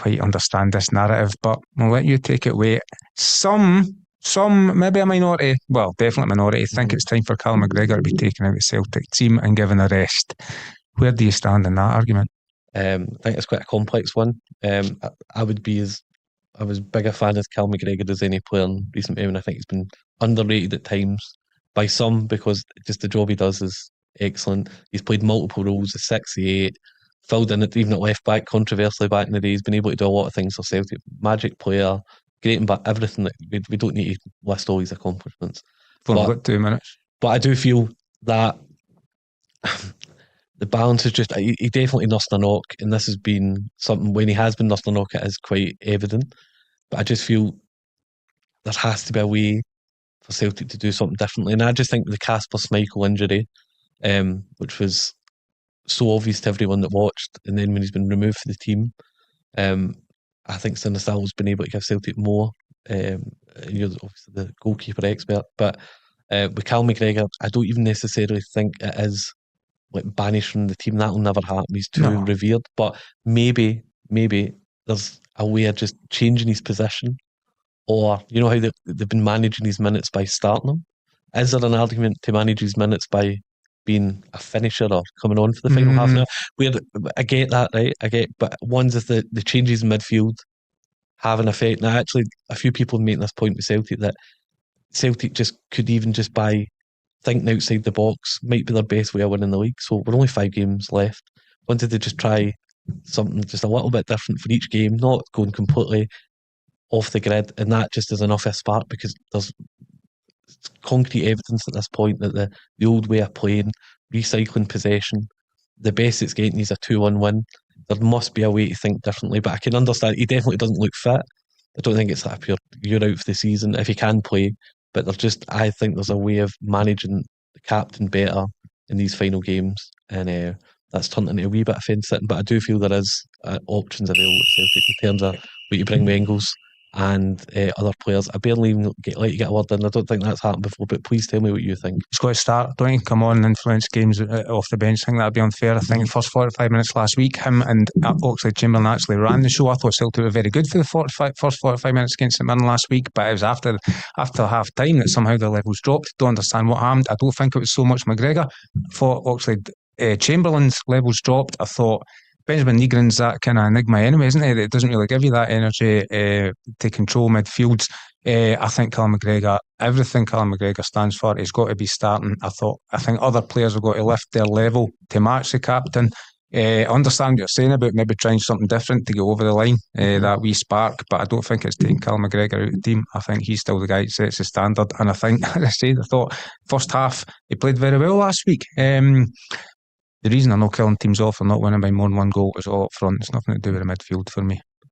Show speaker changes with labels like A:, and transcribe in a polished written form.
A: quite understand this narrative, but I'll let you take it away. Some, maybe a minority, well, definitely a minority, think it's time for Callum McGregor to be taken out of the Celtic team and given a rest. Where do you stand in that argument?
B: I think it's quite a complex one. I was big a fan of Callum McGregor as any player in recent memory. I think he's been underrated at times by some because just the job he does is excellent. He's played multiple roles, a 68, filled in it even at left back, controversially back in the day. He's been able to do a lot of things for Celtic. Magic player, great and everything that we don't need to list all his accomplishments.
A: For about 2 minutes.
B: But I do feel that the balance is just, he definitely nursed a knock, and this has been something, when he has been nursed a knock, it is quite evident. But I just feel there has to be a way for Celtic to do something differently. And I just think the Casper Schmeichel injury, which was so obvious to everyone that watched, and then when he's been removed from the team, I think Sinister's been able to give Celtic more. You're obviously the goalkeeper expert, but with Callum McGregor, I don't even necessarily think it is like banished from the team. That'll never happen. He's too revered. But maybe there's a way of just changing his position, or you know how they've been managing his minutes by starting him. Is there an argument to manage his minutes by being a finisher or coming on for the final half an hour? Where I get that, right? But one's if the changes in midfield have an effect. Now, actually, a few people have made this point with Celtic that Celtic just could even just by thinking outside the box might be their best way of winning the league. So we're only 5 games left. Wanted to just try something just a little bit different for each game, not going completely off the grid, and that just is enough of a spark because there's concrete evidence at this point that the old way of playing, recycling possession, the best it's getting is a 2-1 win. There must be a way to think differently, but I can understand he definitely doesn't look fit. I don't think it's that pure you're out for the season if he can play, but I think there's a way of managing the captain better in these final games, and that's turned into a wee bit of fence sitting, but I do feel there is options available at Celtic in terms of what you bring with Engels and other players. I barely even let you get a word in. I don't think that's happened before, but please tell me what you think.
A: He's got to start. Don't he come on and influence games off the bench? I think that'd be unfair. I think the first 45 minutes last week, him and Oxlade-Chamberlain actually ran the show. I thought Celtic were very good for the first 45 minutes against St Mirren last week, but it was after half time that somehow the levels dropped. Don't understand what happened. I don't think it was so much McGregor. I thought Oxlade-Chamberlain's levels dropped. I thought Benjamin Negrin's that kind of enigma anyway, isn't it? It doesn't really give you that energy to control midfields. I think Callum McGregor, everything Callum McGregor stands for, he's got to be starting. I think other players have got to lift their level to match the captain. I understand what you're saying about maybe trying something different to go over the line, that wee spark, but I don't think it's taking Callum McGregor out of the team. I think he's still the guy that sets the standard, and I think, as I said, I thought first half he played very well last week. The reason I know killing teams off or not winning by more than one goal is all up front. It's nothing to do with the midfield for me.